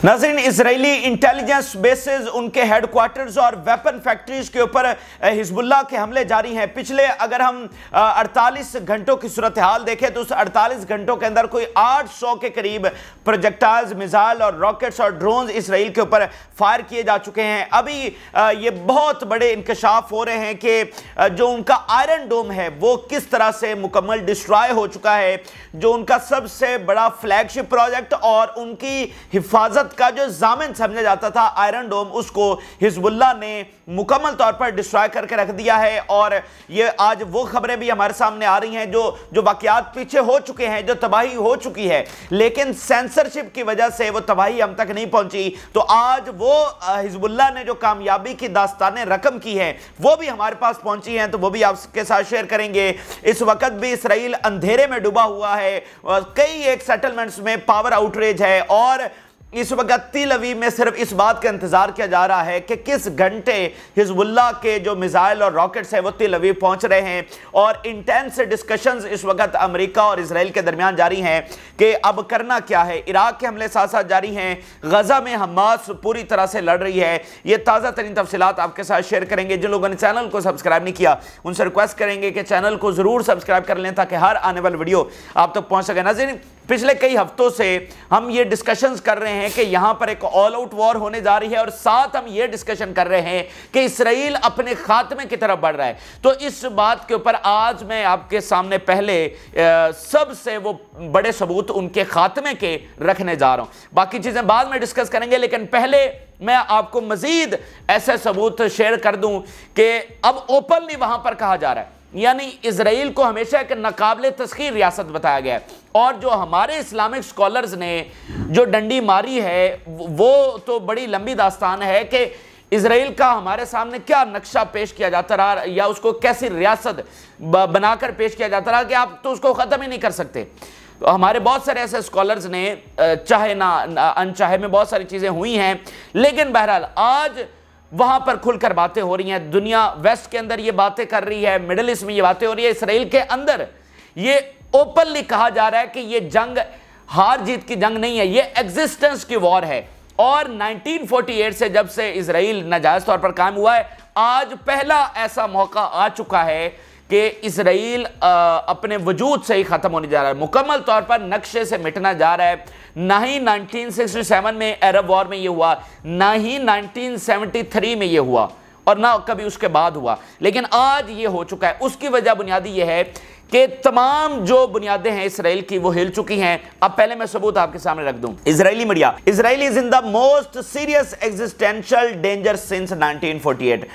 नाज़रीन, Israeli intelligence bases, उनके headquarters और वेपन फैक्ट्रीज के ऊपर हिजबुल्लाह के हमले जारी हैं। पिछले अगर हम 48 घंटों की सूरत हाल देखें तो उस 48 घंटों के अंदर कोई 800 के करीब प्रोजेक्टाइल्स, मिसाइल और रॉकेट्स और ड्रोन्स इसराइल के ऊपर फायर किए जा चुके हैं। अभी ये बहुत बड़े इंकशाफ हो रहे हैं कि जो उनका आयरन डोम है वो किस तरह से मुकम्मल डिस्ट्रॉय हो चुका है। जो उनका सबसे बड़ा फ्लैगशिप प्रोजेक्ट और उनकी हिफाजत का जो जामिन समझा जाता था आयरन डोम, उसको हिजबुल्लाह ने मुकम्मल तौर पर डिस्ट्रॉय करके रख दिया है। और ये आज वो खबरें भी हमारे सामने आ रही हैं जो वाकयात पीछे हो चुके हैं, जो तबाही हो चुकी है, लेकिन सेंसरशिप की वजह से वो तबाही हम तक नहीं पहुंची। तो आज वो हिजबुल्लाह ने जो कामयाबी की दास्तानें रकम की है वो भी हमारे पास पहुंची हैं, तो वो भी आपके साथ शेयर करेंगे। इस वक्त भी इसराइल अंधेरे में डूबा हुआ है, कई एक सेटलमेंट्स में पावर आउटरेज है और इस वक्त तिल अवीव में सिर्फ इस बात का इंतजार किया जा रहा है कि किस घंटे हिजबुल्लाह के जो मिसाइल और रॉकेट्स हैं वो तिल अवीव पहुंच रहे हैं। और इंटेंस डिस्कशंस इस वक्त अमेरिका और इजराइल के दरमियान जारी हैं कि अब करना क्या है। इराक के हमले साथ साथ जारी हैं, गजा में हमास पूरी तरह से लड़ रही है। ये ताज़ा तरीन तफसीलात आपके साथ शेयर करेंगे। जिन लोगों ने चैनल को सब्सक्राइब नहीं किया उनसे रिक्वेस्ट करेंगे कि चैनल को जरूर सब्सक्राइब कर लें ताकि हर आने वाली वीडियो आप तक पहुंच सके। नाज़रीन, पिछले कई हफ्तों से हम ये डिस्कशंस कर रहे हैं कि यहां पर एक ऑल आउट वॉर होने जा रही है और साथ हम ये डिस्कशन कर रहे हैं कि इसराइल अपने खात्मे की तरफ बढ़ रहा है। तो इस बात के ऊपर आज मैं आपके सामने पहले सबसे वो बड़े सबूत उनके खात्मे के रखने जा रहा हूं। बाकी चीजें बाद में डिस्कस करेंगे, लेकिन पहले मैं आपको मजीद ऐसे सबूत शेयर कर दूं कि अब ओपनली वहां पर कहा जा रहा है, यानी इजराइल को हमेशा एक नाकाबिले तस्खीर रियासत बताया गया है। और जो हमारे इस्लामिक स्कॉलर्स ने जो डंडी मारी है वो तो बड़ी लंबी दास्तान है कि इजराइल का हमारे सामने क्या नक्शा पेश किया जाता रहा या उसको कैसी रियासत बनाकर पेश किया जाता रहा कि आप तो उसको ख़त्म ही नहीं कर सकते। तो हमारे बहुत सारे ऐसे स्कॉलर्स ने, चाहे ना अनचाहे में बहुत सारी चीज़ें हुई हैं, लेकिन बहरहाल आज वहां पर खुलकर बातें हो रही हैं। दुनिया वेस्ट के अंदर ये बातें कर रही है, मिडिल ईस्ट में ये बातें हो रही है, इसराइल के अंदर ये ओपनली कहा जा रहा है कि ये जंग हार जीत की जंग नहीं है, ये एग्जिस्टेंस की वॉर है। और 1948 से जब से इसराइल नाजायज तौर पर कायम हुआ है, आज पहला ऐसा मौका आ चुका है कि इसराइल अपने वजूद से ही खत्म होने जा रहा है, मुकम्मल तौर पर नक्शे से मिटना जा रहा है। ना ही 1967 में अरब वॉर में ये हुआ, ना ही 1973 में ये हुआ और ना कभी उसके बाद हुआ, लेकिन आज ये हो चुका है। उसकी वजह बुनियादी ये है कि तमाम जो बुनियादें हैं इसराइल की वो हिल चुकी हैं। अब पहले मैं सबूत आपके सामने रख दूं। Israeli media, Israel is in the most serious existential danger since 1948।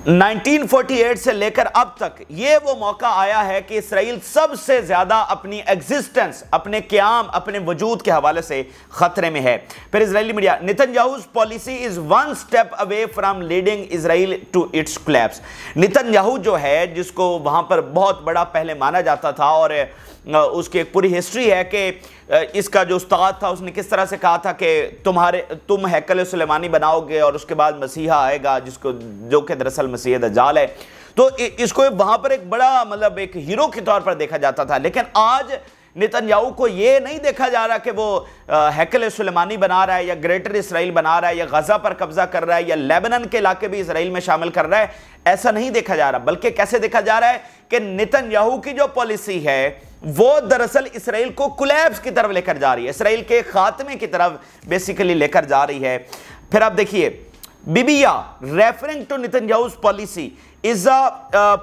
1948 से लेकर अब तक ये वो मौका आया है कि इसराइल सबसे ज्यादा अपनी एग्जिस्टेंस, अपने क़याम, अपने वजूद के हवाले से खतरे में है। फिर Israeli media, Netanyahu's policy is one step away from leading Israel to its collapse. Netanyahu जो है, जिसको वहां पर बहुत बड़ा पहले माना जाता था और उसकी एक पूरी हिस्ट्री है कि इसका जो उस्ताद था उसने किस तरह से कहा था कि तुम हैकल सुलेमानी बनाओगे और उसके बाद मसीहा आएगा जिसको जो कि दरअसल मसीह दज्जाल है। तो इसको वहां पर एक बड़ा मतलब एक हीरो के तौर पर देखा जाता था। लेकिन आज नेतन्याहू को ये नहीं देखा जा रहा कि वो हैकल सुलेमानी बना रहा है या ग्रेटर इसराइल बना रहा है या गजा पर कब्जा कर रहा है या लेबनान के इलाके भी इसराइल में शामिल कर रहा है, ऐसा नहीं देखा जा रहा। बल्कि कैसे देखा जा रहा है कि नेतन्याहू की जो पॉलिसी है वो दरअसल इसराइल को कोलैप्स की तरफ लेकर जा रही है, इसराइल के खात्मे की तरफ बेसिकली लेकर जा रही है। फिर आप देखिए, बिबिया referring to Netanyahu's policy is a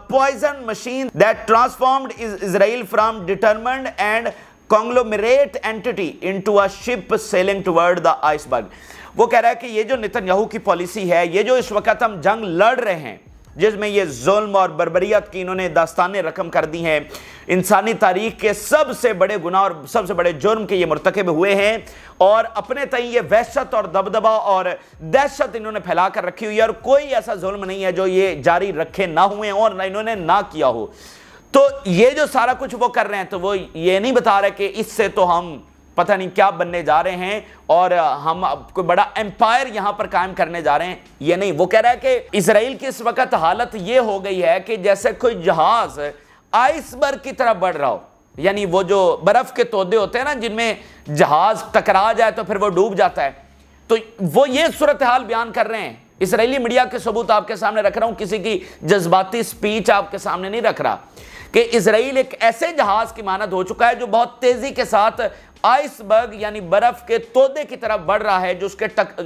poison machine that transformed Israel from determined and conglomerate entity into a ship sailing toward the iceberg। वो कह रहा है कि ये जो नेतन्याहू की पॉलिसी है, ये जो इस वक्त हम जंग लड़ रहे हैं जिसमें ये जुल्म और बर्बरियत की इन्होंने दास्तानें रकम कर दी हैं, इंसानी तारीख के सबसे बड़े गुनाह और सबसे बड़े जुर्म के ये मुर्तकिब हुए हैं और अपने तय ये वहशत और दबदबा और दहशत इन्होंने फैला कर रखी हुई है और कोई ऐसा जुल्म नहीं है जो ये जारी रखे ना हुए और ना इन्होंने ना किया हो। तो ये जो सारा कुछ वो कर रहे हैं, तो वो ये नहीं बता रहे कि इससे तो हम पता नहीं क्या बनने जा रहे हैं और हम कोई बड़ा एम्पायर यहां पर कायम करने जा रहे हैं, ये नहीं। वो कह रहा है कि इसराइल की इस वक्त हालत ये हो गई है कि जैसे कोई जहाज आइसबर्ग की तरफ बढ़ रहा हो, यानी वो जो बर्फ के तोदे होते हैं ना जिनमें जहाज टकरा जाए तो फिर वो डूब जाता है, तो वो ये सूरत हाल बयान कर रहे हैं। इजरायली मीडिया के सबूत आपके सामने रख रहा हूं, किसी की जज्बाती स्पीच आपके सामने नहीं रख रहा, कि इजराइल एक ऐसे जहाज की मानद हो चुका है जो बहुत तेजी के साथ आइसबर्ग यानी बर्फ के तोदे की तरफ बढ़ रहा है, जो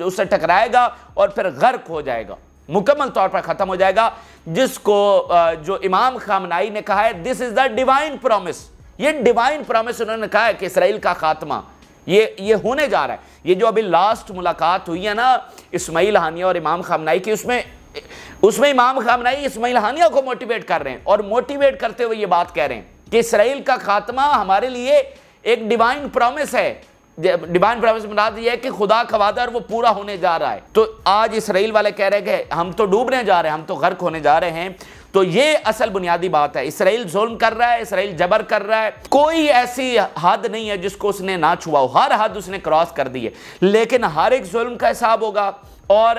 उससे टकराएगा और फिर गर्क हो जाएगा, मुकम्मल तौर पर खत्म हो जाएगा, जिसको जो इमाम खामनाई ने कहा है this is the divine promise. ये डिवाइन प्रॉमिस उन्होंने कहा है कि इसराइल का खात्मा ये होने जा रहा है। ये जो अभी लास्ट मुलाकात हुई है ना इस्माइल हानिया और इमाम खामनाई की, उसमें इमाम खामनाई इस्माइल हानिया को मोटिवेट कर रहे हैं और मोटिवेट करते हुए ये बात कह रहे हैं कि इसराइल का खात्मा हमारे लिए एक डिवाइन प्रॉमिस है। डिवाइन प्रॉमिस मुराद ये है कि खुदा का वादा और वो पूरा होने जा रहा है। तो आज इसराइल वाले कह रहे हैं कि हम तो डूबने जा रहे हैं, हम तो गर्क होने जा रहे हैं। तो ये असल बुनियादी बात है। इसराइल जुल्म कर रहा है, इसराइल जबर कर रहा है, कोई ऐसी हद नहीं है जिसको उसने ना छुआ हो, हर हद उसने क्रॉस कर दी है। लेकिन हर एक जुल्म का हिसाब होगा और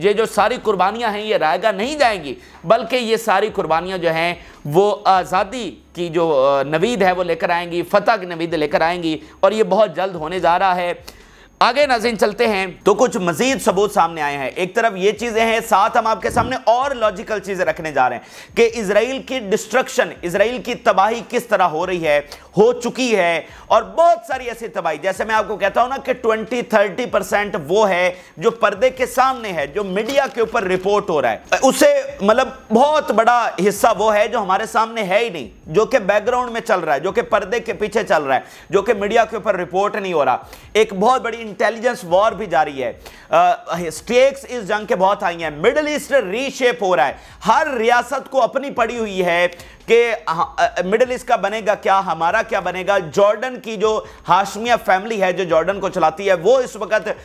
ये जो सारी कुर्बानियां हैं ये रायगा नहीं जाएंगी, बल्कि ये सारी कुर्बानियां जो हैं वो आज़ादी की जो नवीद है वो लेकर आएंगी, फतह की नवीद लेकर आएंगी, और ये बहुत जल्द होने जा रहा है। आगे नाज़रीन चलते हैं तो कुछ मजीद सबूत सामने आए हैं। एक तरफ ये चीजें हैं, साथ हम आपके सामने और लॉजिकल चीजें रखने जा रहे हैं कि इजराइल की डिस्ट्रक्शन, इजराइल की तबाही किस तरह हो रही है, हो चुकी है, और बहुत सारी ऐसी तबाही, जैसे मैं आपको कहता हूं ना कि 20-30% वो है जो पर्दे के सामने है, जो मीडिया के ऊपर रिपोर्ट हो रहा है, उससे मतलब बहुत बड़ा हिस्सा वो है जो हमारे सामने है ही नहीं, जो कि बैकग्राउंड में चल रहा है, जो कि पर्दे के पीछे चल रहा है, जो कि मीडिया के ऊपर रिपोर्ट नहीं हो रहा। एक बहुत बड़ी इंटेलिजेंस वॉर भी जारी है, स्टेक्स इस जंग के बहुत आई हैं, मिडिल ईस्ट रीशेप हो रहा है, हर रियासत को अपनी पड़ी हुई है कि मिडिल ईस्ट का बनेगा क्या, हमारा क्या बनेगा। जॉर्डन की जो हाशमिया फैमिली है जो जॉर्डन को चलाती है, वो इस वक्त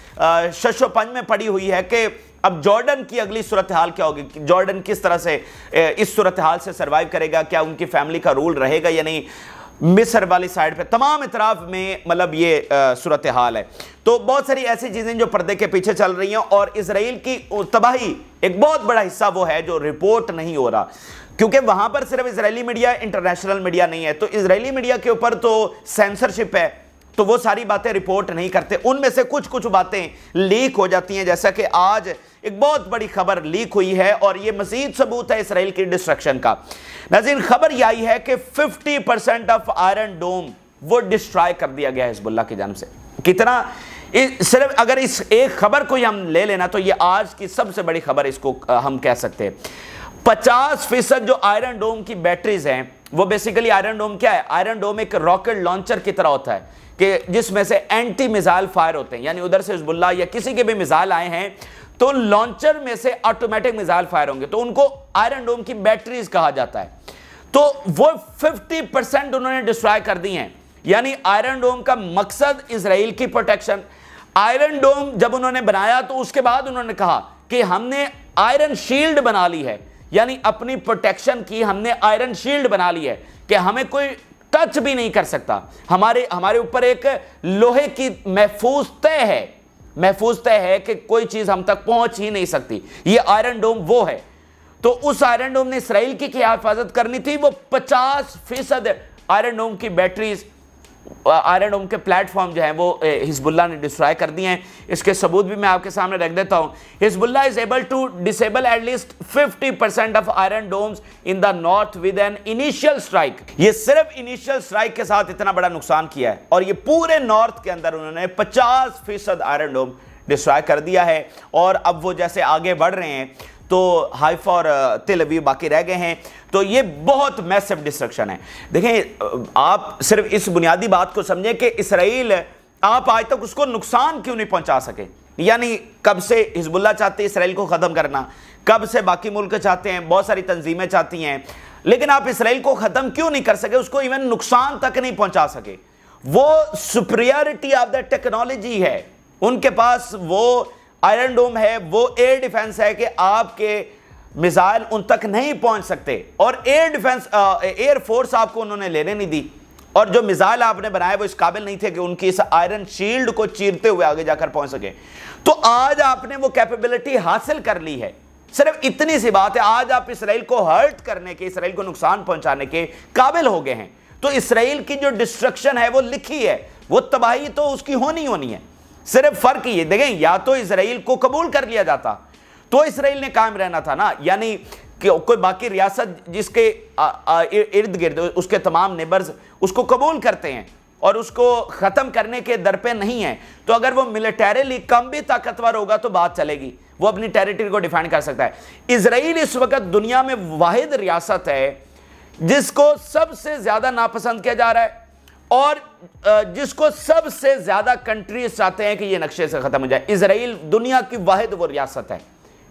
शशोपंज में पड़ी हुई है कि अब जॉर्डन की अगली सूरत हाल क्या होगी, जॉर्डन किस तरह से इस सूरत हाल से सर्वाइव करेगा, क्या उनकी फैमिली का रूल रहेगा या नहीं। मिस्र वाली साइड पे तमाम इतराफ में मतलब ये सूरत हाल है। तो बहुत सारी ऐसी चीजें जो पर्दे के पीछे चल रही हैं, और इजराइल की तबाही एक बहुत बड़ा हिस्सा वो है जो रिपोर्ट नहीं हो रहा, क्योंकि वहां पर सिर्फ इजरायली मीडिया, इंटरनेशनल मीडिया नहीं है। तो इजरायली मीडिया के ऊपर तो सेंसरशिप है, तो वो सारी बातें रिपोर्ट नहीं करते, उनमें से कुछ कुछ बातें लीक हो जाती हैं, जैसा कि आज एक बहुत बड़ी खबर लीक हुई है, और ये मजीद सबूत है इसराइल की डिस्ट्रक्शन का। नाज़रीन, खबर यह आई है कि 50% ऑफ आयरन डोम वो डिस्ट्रॉय कर दिया गया है हिजबुल्लाह की जानिब से। कितना, सिर्फ अगर इस एक खबर को हम ले लेना तो ये आज की सबसे बड़ी खबर इसको हम कह सकते हैं। 50% जो आयरन डोम की बैटरीज हैं, वो बेसिकली आयरन डोम क्या है, आयरन डोम एक रॉकेट लॉन्चर की तरह होता है कि जिसमें से एंटी मिसाइल फायर होते हैं, यानी उधर से हिजबुल्लाह या किसी के भी मिसाइल आए हैं तो लॉन्चर में से ऑटोमेटिक मिसाइल फायर होंगे, तो उनको आयरन डोम की बैटरीज कहा जाता है। तो वो 50% उन्होंने डिस्ट्रॉय कर दी हैं, यानी आयरन डोम का मकसद इजराइल की प्रोटेक्शन। आयरन डोम जब उन्होंने बनाया तो उसके बाद उन्होंने कहा कि हमने आयरन शील्ड बना ली है, यानी अपनी प्रोटेक्शन की हमने आयरन शील्ड बना ली है कि हमें कोई टच भी नहीं कर सकता, हमारे ऊपर एक लोहे की महफूज तय है कि कोई चीज हम तक पहुंच ही नहीं सकती। ये आयरन डोम वो है। तो उस आयरन डोम ने इसराइल की क्या हिफाजत करनी थी, वो 50% आयरन डोम की बैटरीज, आयरन डोम के प्लेटफॉर्म जो है वो हिजबुल्लाह ने डिस्ट्रॉय कर दिए हैं। इसके सबूत भी मैं आपके सामने रख देता हूं। Hezbollah is able to disable at least 50% of iron domes in the north with an initial strike. ये सिर्फ इनिशियल स्ट्राइक के साथ इतना बड़ा नुकसान किया है, और ये पूरे नॉर्थ के अंदर उन्होंने 50% आयरन डोम डिस्ट्रॉय कर दिया है। और अब वो जैसे आगे बढ़ रहे हैं तो हाइफा और तेल अवीव बाकी रह गए हैं। तो ये बहुत मैसिव डिस्ट्रक्शन है। देखें, आप सिर्फ इस बुनियादी बात को समझें कि इसराइल, आप आज तक उसको नुकसान क्यों नहीं पहुंचा सके, यानी कब से हिजबुल्लाह चाहते हैं इसराइल को ख़त्म करना, कब से बाकी मुल्क चाहते हैं, बहुत सारी तंजीमें चाहती हैं, लेकिन आप इसराइल को ख़त्म क्यों नहीं कर सके, उसको इवन नुकसान तक नहीं पहुंचा सके। वो सुपीरियरिटी ऑफ द टेक्नोलॉजी है, उनके पास वो आयरन डोम है, वो एयर डिफेंस है कि आपके मिसाइल उन तक नहीं पहुंच सकते, और एयर डिफेंस, एयर फोर्स आपको उन्होंने लेने नहीं दी, और जो मिसाइल आपने बनाए वो इस काबिल नहीं थे कि उनकी इस आयरन शील्ड को चीरते हुए आगे जाकर पहुंच सके। तो आज आपने वो कैपेबिलिटी हासिल कर ली है। सिर्फ इतनी सी बात है, आज आप इसराइल को हर्ट करने के, इसराइल को नुकसान पहुंचाने के काबिल हो गए हैं। तो इसराइल की जो डिस्ट्रक्शन है वो लिखी है, वो तबाही तो उसकी होनी है। सिर्फ फर्क ये देखें, या तो इसराइल को कबूल कर लिया जाता तो इसराइल ने कायम रहना था ना, यानी कि कोई बाकी रियासत जिसके इर्द गिर्द उसके तमाम नेबर्स उसको कबूल करते हैं और उसको ख़त्म करने के दर पे नहीं है, तो अगर वो मिलिटरीली कम भी ताकतवर होगा तो बात चलेगी, वो अपनी टेरिटरी को डिफाइंड कर सकता है। इसराइल इस वक्त दुनिया में वाहिद रियासत है जिसको सबसे ज़्यादा नापसंद किया जा रहा है और जिसको सबसे ज़्यादा कंट्रीज चाहते हैं कि ये नक्शे से ख़त्म हो जाए। इसराइल दुनिया की वाहिद वो रियासत है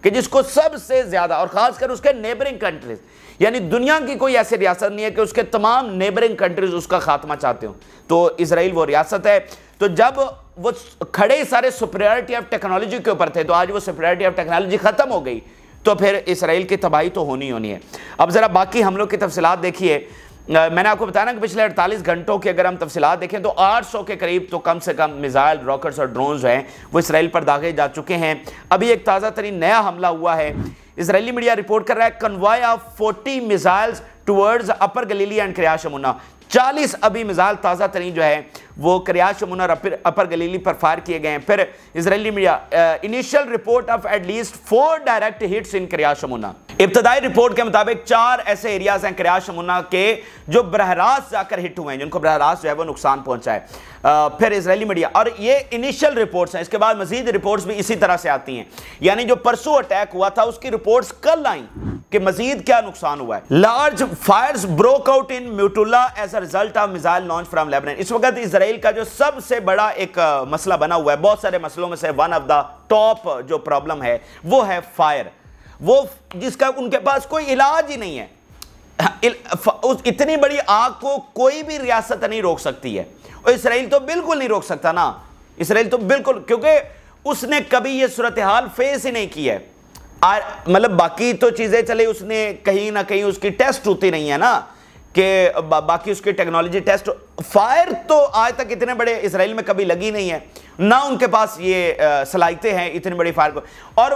कि जिसको सबसे ज़्यादा, और ख़ासकर उसके नेबरिंग कंट्रीज, यानी दुनिया की कोई ऐसी रियासत नहीं है कि उसके तमाम नेबरिंग कंट्रीज उसका खात्मा चाहते हो, तो इसराइल वो रियासत है। तो जब वो खड़े सारे सुपीरियरिटी ऑफ टेक्नोलॉजी के ऊपर थे, तो आज वो सुपीरियरिटी ऑफ टेक्नोलॉजी ख़त्म हो गई, तो फिर इसराइल की तबाही तो होनी है। अब ज़रा बाकी हमलों की तफसीलात देखिए। मैंने आपको बताया ना कि पिछले 48 घंटों की अगर हम तफसीलात देखें तो 800 के करीब तो कम से कम मिसाइल, रॉकेट्स और ड्रोन्स हैं वो इसराइल पर दागे जा चुके हैं। अभी एक ताज़ा तरीन नया हमला हुआ है, इसराइली मीडिया रिपोर्ट कर रहा है, convoy of 40 missiles towards Upper Galilee and Kiryat Shmona. 40 अभी मिसाइल ताज़ा तरीन जो है वो किर्यात शमूना और अपर गलीली पर फायर किए गए हैं। फिर Israeli media, initial report of एटलीस्ट 4 direct hits in Kiryat Shmona. इब्तदाई रिपोर्ट के मुताबिक 4 ऐसे एरियाज हैं किर्यात शमूना के जो बरहरास्त जाकर हिट हुए हैं, जिनको बरहरास्त जो है वो नुकसान पहुंचा है। फिर इसराइली मीडिया, और ये इनिशियल रिपोर्ट्स हैं, इसके बाद मजीद रिपोर्ट्स भी इसी तरह से आती हैं, यानी जो परसों अटैक हुआ था उसकी रिपोर्ट्स कल आई कि मजीद क्या नुकसान हुआ है। Large fires broke out in Metula as a result of missile launch from Lebanon. इस वक्त इसराइल का जो सबसे बड़ा एक मसला बना हुआ है, बहुत सारे मसलों में से वन ऑफ द टॉप जो प्रॉब्लम है वो है फायर, वो जिसका उनके पास कोई इलाज ही नहीं है। इतनी बड़ी आग को कोई भी रियासत नहीं रोक सकती है, और इसराइल तो बिल्कुल नहीं रोक सकता ना, इसराइल तो बिल्कुल, क्योंकि उसने कभी ये सूरत हाल फेस ही नहीं की है। मतलब बाकी तो चीज़ें चले, उसने कहीं ना कहीं उसकी टेस्ट होती नहीं है ना, कि बाकी उसकी टेक्नोलॉजी टेस्ट, फायर तो आज तक इतने बड़े इसराइल में कभी लगी नहीं है, ना उनके पास ये सलाहियतें हैं इतनी बड़ी फायर को। और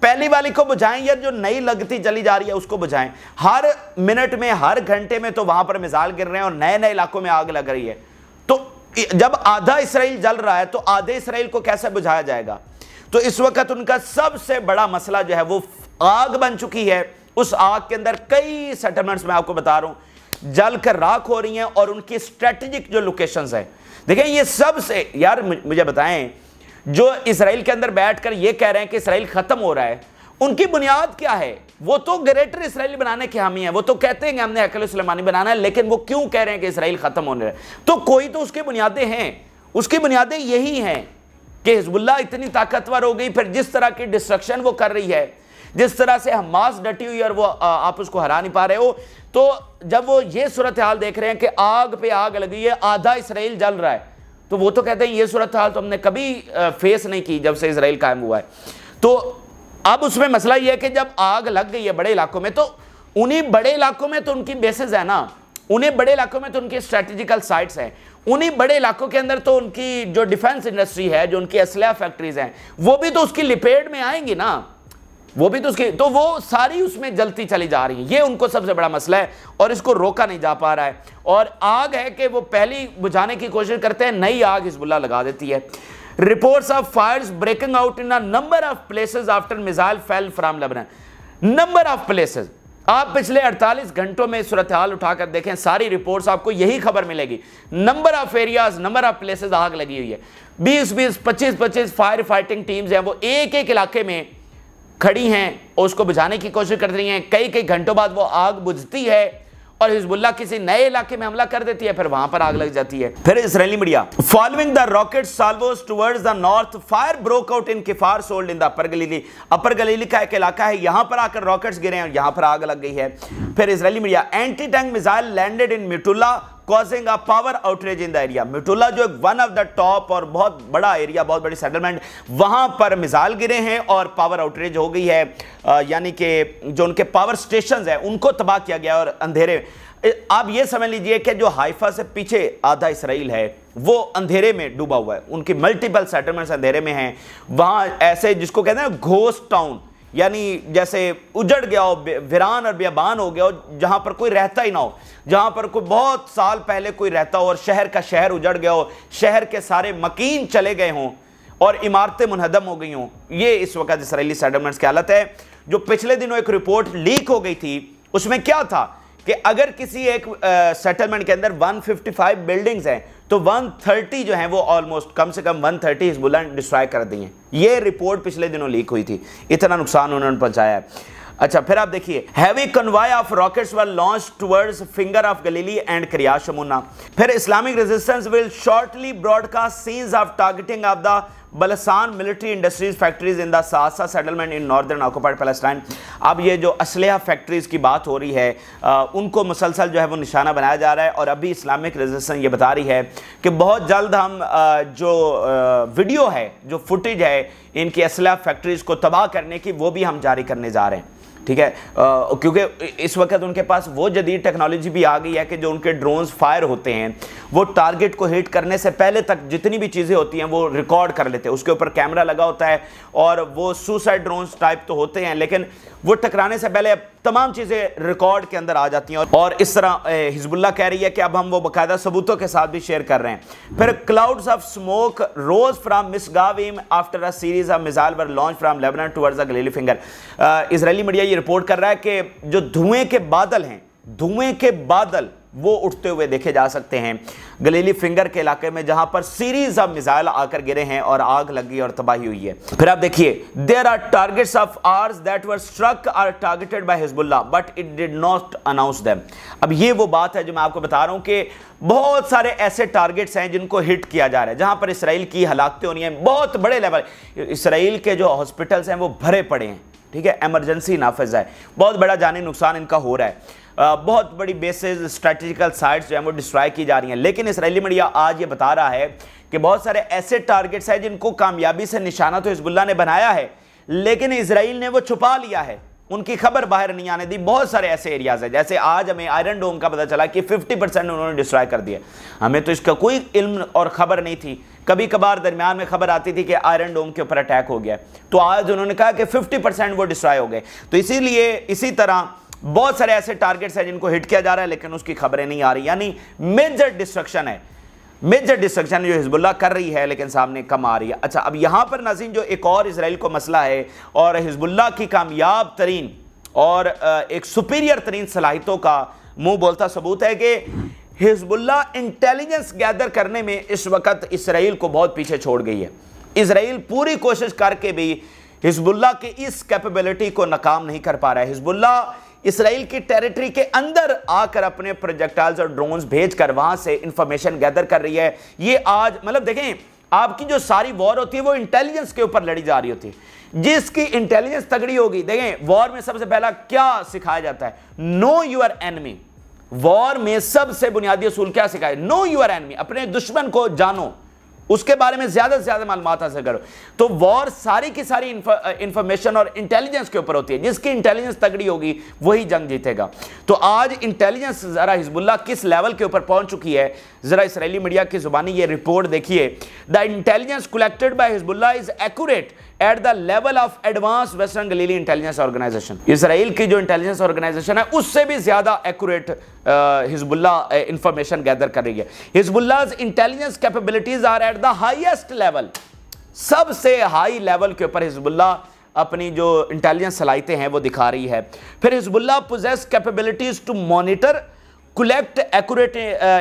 पहली वाली को बुझाएं या जो नई लगती चली जा रही है उसको बुझाएं। हर मिनट में, हर घंटे में तो वहां पर मिसाइल गिर रहे हैं और नए नए इलाकों में आग लग रही है। तो जब आधा इसराइल जल रहा है तो आधे इसराइल को कैसे बुझाया जाएगा? तो इस वक्त उनका सबसे बड़ा मसला जो है वो आग बन चुकी है। उस आग के अंदर कई सेटलमेंट्स मैं आपको बता रहा हूं जल कर राख हो रही हैं, और उनकी स्ट्रेटेजिक जो लोकेशंस है, देखें ये सबसे, यार मुझे बताएं, जो इसराइल के अंदर बैठकर ये कह रहे हैं कि इसराइल खत्म हो रहा है, उनकी बुनियाद क्या है? वो तो ग्रेटर इसराइल बनाने के हामी हैं, वो तो कहते हैं कि हमने हैकल सुलेमानी बनाना है, लेकिन वो क्यों कह रहे हैं कि इसराइल खत्म होने रहा है? तो कोई तो उसकी बुनियादें हैं, उसकी बुनियादें यही हैं कि हिजबुल्लाह इतनी ताकतवर हो गई, फिर जिस तरह की डिस्ट्रक्शन वो कर रही है, जिस तरह से हमास डटी हुई और वो आप उसको हरा नहीं पा रहे हो, तो जब वो ये सूरत हाल देख रहे हैं कि आग पे आग लगी है, आधा इसराइल जल रहा है, तो वो तो कहते हैं ये सूरत हाल तो हमने कभी फेस नहीं की जब से इसराइल कायम हुआ है। तो अब उसमें मसला ये है कि जब आग लग गई है बड़े इलाकों में, तो उन्हीं बड़े इलाकों में तो उनकी बेसेस है ना, उन्हीं बड़े इलाकों में तो उनकी स्ट्रेटेजिकल साइट्स हैं, उन्हीं बड़े इलाकों के अंदर तो उनकी जो डिफेंस इंडस्ट्री है, जो उनकी असलहा फैक्ट्रीज हैं, वो भी तो उसकी लिपेट में आएंगी ना, वो भी तो उसकी, तो वो सारी उसमें जलती चली जा रही है। ये उनको सबसे बड़ा मसला है और इसको रोका नहीं जा पा रहा है। और आग है कि वो पहली बुझाने की कोशिश करते हैं, नई आग हिजबुल्लाह लगा देती है। Reports of fires breaking out in a number of places after missile fell from Lebanon. Number of places, आप पिछले 48 घंटों में सूरत हाल उठाकर देखें, सारी रिपोर्ट्स आपको यही खबर मिलेगी। Number of areas, number of places आग लगी हुई है। 20-20, 25-25 फायर फाइटिंग टीम्स हैं, वो एक एक इलाके में खड़ी हैं और उसको बुझाने की कोशिश कर रही हैं। कई कई घंटों बाद वो आग बुझती है और हिजबुल्लाह किसी नए इलाके में हमला कर देती है, फिर वहां पर आग लग जाती है। फिर Israeli media, following the rocket salvos towards the north, fire broke out in Kfar Szold in the Upper Galilee. Upper Galilee का एक इलाका है, यहां पर आकर रॉकेट्स गिरे हैं और यहां पर आग लग गई है। फिर Israeli media, anti tank missile landed in Metula causing a power outrage in the area. Metula जो वन ऑफ द टॉप और बहुत बड़ा एरिया, बहुत बड़ी सेटलमेंट, वहां पर मिसाइल गिरे हैं और पावर आउटरेज हो गई है, यानी कि जो उनके पावर स्टेशंस हैं उनको तबाह किया गया और अंधेरे। आप ये समझ लीजिए कि जो हाइफा से पीछे आधा इसराइल है वो अंधेरे में डूबा हुआ है, उनकी मल्टीपल सेटलमेंट्स अंधेरे में हैं। वहाँ ऐसे जिसको कहते हैं घोस्ट टाउन, यानी जैसे उजड़ गया हो, वीरान और बेबान हो गया हो, जहाँ पर कोई रहता ही ना हो, जहाँ पर कोई बहुत साल पहले कोई रहता हो और शहर का शहर उजड़ गया हो, शहर के सारे मकीन चले गए हों और इमारतें मुनहदम हो गई हों। ये इस वक्त इसराइली सेटलमेंट्स की हालत है। जो पिछले दिनों एक रिपोर्ट लीक हो गई थी, उसमें क्या था कि अगर किसी एक सेटलमेंट के अंदर 155 बिल्डिंग्स हैं तो 130 जो हैं वो ऑलमोस्ट कम से कम 130 हिजबुल्लाह ने डिस्ट्रॉय कर दी हैं। ये रिपोर्ट पिछले दिनों लीक हुई थी, इतना नुकसान उन्होंने पहुंचाया है। अच्छा, फिर आप देखिए, heavy convoy of rockets were launched towards Finger of Galilee and Kiryat Shmona. फिर Islamic resistance will shortly broadcast scenes of targeting of the Balsan military industries factories in the Sasa settlement in northern occupied Palestine. अब ये जो असलहा factories की बात हो रही है, उनको मुसलसल जो है वो निशाना बनाया जा रहा है। और अभी इस्लामिक रेजिस्टेंस ये बता रही है कि बहुत जल्द हम जो वीडियो है, जो फुटेज है इनकी असलहा फैक्ट्रीज को तबाह करने की, वो भी हम जारी करने जा रहे हैं। ठीक है, क्योंकि इस वक्त उनके पास वो जदीद टेक्नोलॉजी भी आ गई है कि जो उनके ड्रोन्स फायर होते हैं वो टारगेट को हिट करने से पहले तक जितनी भी चीज़ें होती हैं वो रिकॉर्ड कर लेते हैं। उसके ऊपर कैमरा लगा होता है और वो सुसाइड ड्रोन्स टाइप तो होते हैं, लेकिन वो टकराने से पहले तमाम चीज़ें रिकॉर्ड के अंदर आ जाती हैं। और इस तरह हिजबुल्लाह कह रही है कि अब हम वो बाकायदा सबूतों के साथ भी शेयर कर रहे हैं। फिर clouds of smoke rose from Misgav Am after a series of missile were launch from Lebanon towards the Galilee finger. Israeli media ये रिपोर्ट कर रहा है कि जो धुएं के बादल हैं, धुएं के बादल वो उठते हुए देखे जा सकते हैं गलीली फिंगर के इलाके में, जहां पर सीरीज ऑफ मिसाइल आकर गिरे हैं और आग लगी और तबाही हुई है। फिर आप देखिए, there are targets of ours that were struck or targeted by Hezbollah but it did not announce them. अब ये वो बात है जो मैं आपको बता रहा हूं कि बहुत सारे ऐसे टारगेट्स हैं जिनको हिट किया जा रहा है, जहां पर इसराइल की हलाकतें हो रही हैं बहुत बड़े लेवल। इसराइल के जो हॉस्पिटल्स हैं वो भरे पड़े हैं, ठीक है, इमरजेंसी नाफिज है, बहुत बड़ा जानी नुकसान इनका हो रहा है। बहुत बड़ी बेसेस, स्ट्रेटेजिकल साइट्स जो हैं वो डिस्ट्रॉय की जा रही हैं। लेकिन इसराइली मीडिया आज ये बता रहा है कि बहुत सारे ऐसे टारगेट्स हैं जिनको कामयाबी से निशाना तो हिजबुल्लाह ने बनाया है, लेकिन इसराइल ने वो छुपा लिया है, उनकी खबर बाहर नहीं आने दी। बहुत सारे ऐसे एरियाज हैं, जैसे आज हमें आयरन डोम का पता चला कि 50% उन्होंने डिस्ट्रॉय कर दिया। हमें तो इसका कोई इल्म और खबर नहीं थी। कभी कभार दरमियान में खबर आती थी कि आयरन डोम के ऊपर अटैक हो गया, तो आज उन्होंने कहा कि 50% वो डिस्ट्रॉय हो गए। तो इसीलिए इसी तरह बहुत सारे ऐसे टारगेट्स हैं जिनको हिट किया जा रहा है, लेकिन उसकी खबरें नहीं आ रही। यानी मेजर डिस्ट्रक्शन है, मेजर डिस्ट्रक्शन जो हिजबुल्लाह कर रही है, लेकिन सामने कम आ रही है। अच्छा, अब यहां पर नाज़रीन जो एक और इसराइल को मसला है और हिजबुल्लाह की कामयाब तरीन और एक सुपीरियर तरीन सलाहियतों का मुंह बोलता सबूत है कि हिजबुल्लाह इंटेलिजेंस गैदर करने में इस वक्त इसराइल को बहुत पीछे छोड़ गई है। इसराइल पूरी कोशिश करके भी हिजबुल्लाह की इस कैपेबिलिटी को नाकाम नहीं कर पा रहा है। हिजबुल्लाह इसराइल की टेरिटरी के अंदर आकर अपने प्रोजेक्टाइल्स और ड्रोन्स भेजकर वहां से इंफॉर्मेशन गैदर कर रही है। ये आज मतलब देखें, आपकी जो सारी वॉर होती है वो इंटेलिजेंस के ऊपर लड़ी जा रही होती है। जिसकी इंटेलिजेंस तगड़ी होगी, देखें वॉर में सबसे पहला क्या सिखाया जाता है? No your enemy. वॉर में सबसे बुनियादी असूल क्या सिखाया? नो यूर एनिमी, अपने दुश्मन को जानो, उसके बारे में ज्यादा से ज्यादा मालूमात हासिल करो। तो वॉर सारी की सारी इंफॉर्मेशन और इंटेलिजेंस के ऊपर होती है। जिसकी इंटेलिजेंस तगड़ी होगी वही जंग जीतेगा। तो आज इंटेलिजेंस जरा हिजबुल्लाह किस लेवल के ऊपर पहुंच चुकी है, जरा इसराइली मीडिया की जुबानी ये रिपोर्ट देखिए। The intelligence collected by Hezbollah is accurate at the level of advance western Galilee intelligence organisation. Israel की जो इंटेलिजेंस ऑर्गेनाइजेशन है उससे भी ज्यादा एक्यूरेट हिजबुल्लाह इंफॉर्मेशन गैदर कर रही है। Hezbollah's intelligence capabilities are at the highest level. सबसे हाई लेवल के ऊपर हिजबुल्लाह अपनी जो इंटेलिजेंस सलाहियतें हैं वो दिखा रही है। फिर Hezbollah possesses capabilities to monitor, collect accurate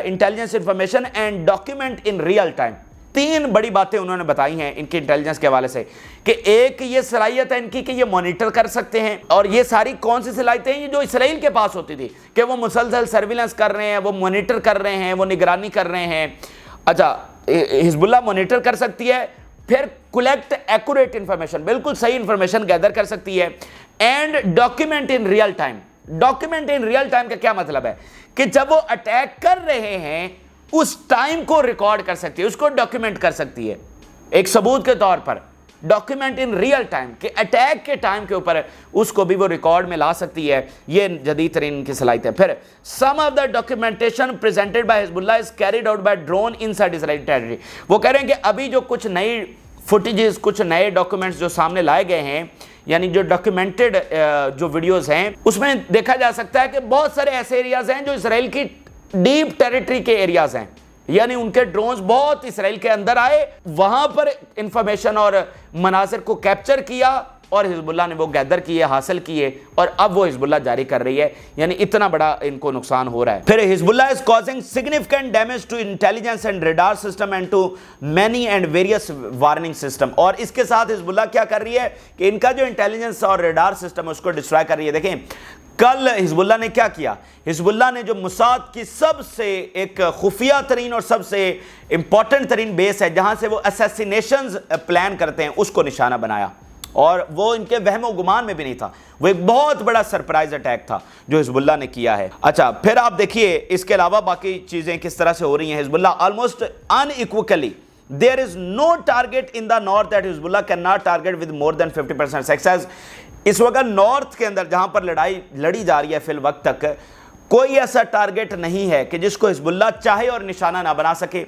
intelligence information and document in real time. तीन बड़ी बातें उन्होंने बताई हैं इनके इंटेलिजेंस के हवाले से कि एक ये सलाहियत है इनकी कि ये मॉनिटर कर सकते हैं। और ये सारी कौन सी सलाहियतें हैं? ये जो इसराइल के पास होती थी कि वो मुसलसल सर्विलेंस कर रहे हैं, वो मॉनिटर कर रहे हैं, वो निगरानी कर रहे हैं। अच्छा, हिजबुल्लाह मॉनिटर कर सकती है, फिर कलेक्ट एक्यूरेट इंफॉर्मेशन, बिल्कुल सही इंफॉर्मेशन गैदर कर सकती है, and document in real time. Document in real time का क्या मतलब है? कि जब वो अटैक कर रहे हैं उस टाइम को रिकॉर्ड कर सकती है, उसको डॉक्यूमेंट कर सकती है एक सबूत के तौर पर। डॉक्यूमेंट इन रियल टाइम के अटैक के टाइम के ऊपर उसको भी वो रिकॉर्ड में ला सकती है। ये जदीद तरीन की सलाहियत है। फिर some of the documentation presented by Hezbollah is carried out by drone inside Israel territory. वो कह रहे हैं कि अभी जो कुछ नई फुटेजेस, कुछ नए डॉक्यूमेंट्स जो सामने लाए गए हैं, यानी जो डॉक्यूमेंटेड जो वीडियोस हैं, उसमें देखा जा सकता है कि बहुत सारे ऐसे एरियाज हैं जो इसराइल की डीप टेरिटरी के एरियाज हैं। यानी उनके ड्रोन्स बहुत इसराइल के अंदर आए, वहां पर इंफॉर्मेशन और मनाजिर को कैप्चर किया और हिजबुल्लाह ने वो गैदर किए, हासिल किए, और अब वो हिजबुल्लाह जारी कर रही है। यानी इतना बड़ा इनको नुकसान हो रहा है। फिर Hezbollah is causing significant damage to intelligence and radar system and to many and various warning system. और इसके साथ हिजबुल्लाह क्या कर रही है कि इनका जो इंटेलिजेंस और रडार सिस्टम है उसको डिस्ट्रॉय कर रही है। देखें कल हिजबुल्लाह ने क्या किया, हिजबुल्लाह ने जो मुसाद की सबसे एक खुफिया तरीन और सबसे इंपॉर्टेंट तरीन बेस है जहां से वो असैसिनेशंस प्लान करते हैं उसको निशाना बनाया, और वो इनके वहमो गुमान में भी नहीं था। वो एक बहुत बड़ा सरप्राइज अटैक था जो हिजबुल्लाह ने किया है। अच्छा, फिर आप देखिए इसके अलावा बाकी चीजें किस तरह से हो रही हैं। Hezbollah almost unequally, there is no target in the north that Hezbollah can not target with more than 50% success. इस वक्त नॉर्थ के अंदर जहां पर लड़ाई लड़ी जा रही है फिल वक्त तक, कोई ऐसा टारगेट नहीं है कि जिसको हिजबुल्लाह चाहे और निशाना ना बना सके।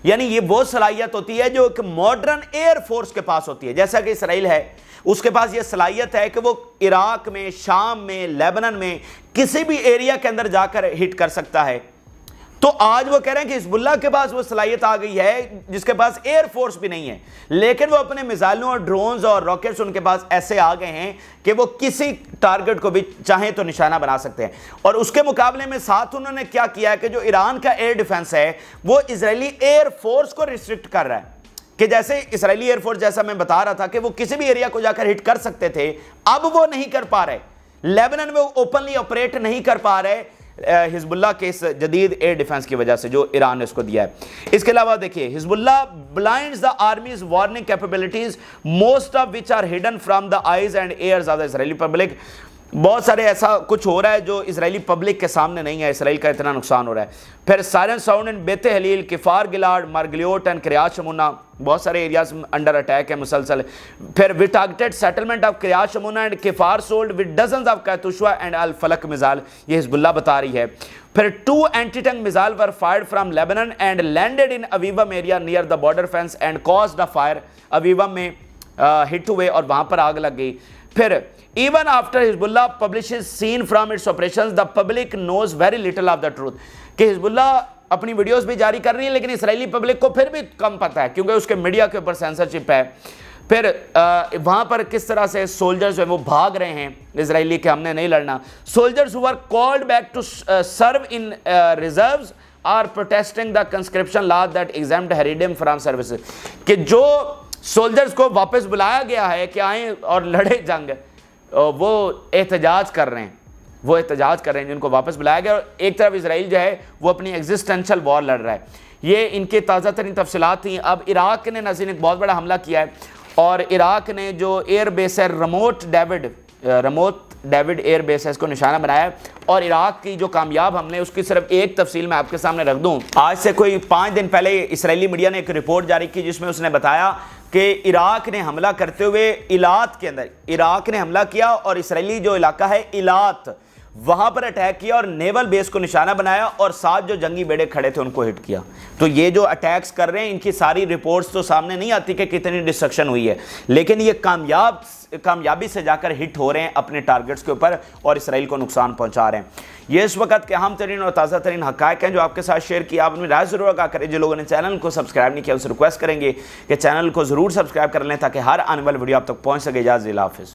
यानी ये वो सलाहियत होती है जो एक मॉडर्न एयर फोर्स के पास होती है। जैसा कि इसराइल है, उसके पास ये सलाहियत है कि वो इराक में, शाम में, लेबनान में किसी भी एरिया के अंदर जाकर हिट कर सकता है। तो आज वो कह रहे हैं कि हिजबुल्लाह के पास वो सलाहियत आ गई है जिसके पास एयर फोर्स भी नहीं है, लेकिन वो अपने मिसाइलों और ड्रोन्स और रॉकेट्स उनके पास ऐसे आ गए हैं कि वो किसी टारगेट को भी चाहें तो निशाना बना सकते हैं। और उसके मुकाबले में साथ उन्होंने क्या किया है कि जो ईरान का एयर डिफेंस है वो इजरायली एयर फोर्स को रिस्ट्रिक्ट कर रहा है, कि जैसे इजरायली एयरफोर्स, जैसा मैं बता रहा था कि वो किसी भी एरिया को जाकर हिट कर सकते थे, अब वो नहीं कर पा रहे। लेबनान में वो ओपनली ऑपरेट नहीं कर पा रहे हिजबुल्लाह के इस जदीद एयर डिफेंस की वजह से जो ईरान ने उसको दिया है। इसके अलावा देखिए Hezbollah blinds the army's warning capabilities most of which are hidden from the eyes and ears of the Israeli public. बहुत सारे ऐसा कुछ हो रहा है जो इजरायली पब्लिक के सामने नहीं है। इसराइल का इतना नुकसान हो रहा है। फिर siren sound in Beit Hillel, Kfar Gilad, Margaliot and Kiryat Shmona, बहुत सारे एरियाज अंडर अटैक है मुसलसल। फिर we targeted settlement of Kiryat Shmona and Kfar Szold with dozens of Katyusha and al Falaq missile, ये Hezbollah बता रही है। फिर 2 anti-tank missile were fired from Lebanon and landed in Avivim area near the border fence and caused a fire. Avivim में hit हुए और वहां पर आग लग गई। फिर even after Hezbollah publishes scene from its operations, the public knows very little of the truth। कि हिजबुल्लाह अपनी वीडियोस भी जारी कर रही है लेकिन इसराइली पब्लिक को फिर भी कम पता है क्योंकि उसके मीडिया के ऊपर सेंसरशिप है। फिर वहां पर किस तरह से सोल्जर्स वो भाग रहे हैं इसराइली के, हमने नहीं लड़ना। Soldiers who are called back to serve in reserves are protesting the conscription law that exempted Haredim from services. कि जो सोल्जर्स को वापस बुलाया गया है कि आए और लड़े जंग, वो एहतजाज कर रहे हैं, जिनको वापस बुलाया गया। और एक तरफ इसराइल जो है वो अपनी एग्जिस्टेंशियल वॉर लड़ रहा है। ये इनके ताज़ा तरीन तफसीलात थी। अब इराक ने नज़ीर एक बहुत बड़ा हमला किया है और इराक ने जो एयर बेस है रमोट डेविड एयर बेस है इसको निशाना बनाया है। और इराक की जो कामयाब हमले उसकी सिर्फ एक तफसील मैं आपके सामने रख दूं। आज से कोई 5 दिन पहले इसराइली मीडिया ने एक रिपोर्ट जारी की जिसमें उसने बताया कि इराक ने हमला करते हुए इलात के अंदर, इराक ने हमला किया और इसराइली जो इलाका है इलात, वहां पर अटैक किया और नेवल बेस को निशाना बनाया और साथ जो जंगी बेड़े खड़े थे उनको हिट किया। तो ये जो अटैक्स कर रहे हैं इनकी सारी रिपोर्ट्स तो सामने नहीं आती कि कितनी डिस्ट्रक्शन हुई है, लेकिन ये कामयाबी से जाकर हिट हो रहे हैं अपने टारगेट्स के ऊपर और इसराइल को नुकसान पहुंचा रहे हैं। ये इस वक्त के अहम तरीन और ताज़ा तरीन हक़ाइक़ हैं जो आपके साथ शेयर किया। आप अपनी राय ज़रूर आगा करें। जो लोगों ने चैनल को सब्सक्राइब नहीं किया उनसे रिक्वेस्ट करेंगे कि चैनल को ज़रूर सब्सक्राइब कर लें ताकि हर आने वाली वीडियो आप तक पहुँच सके। इजाज़त, हाफ़िज़।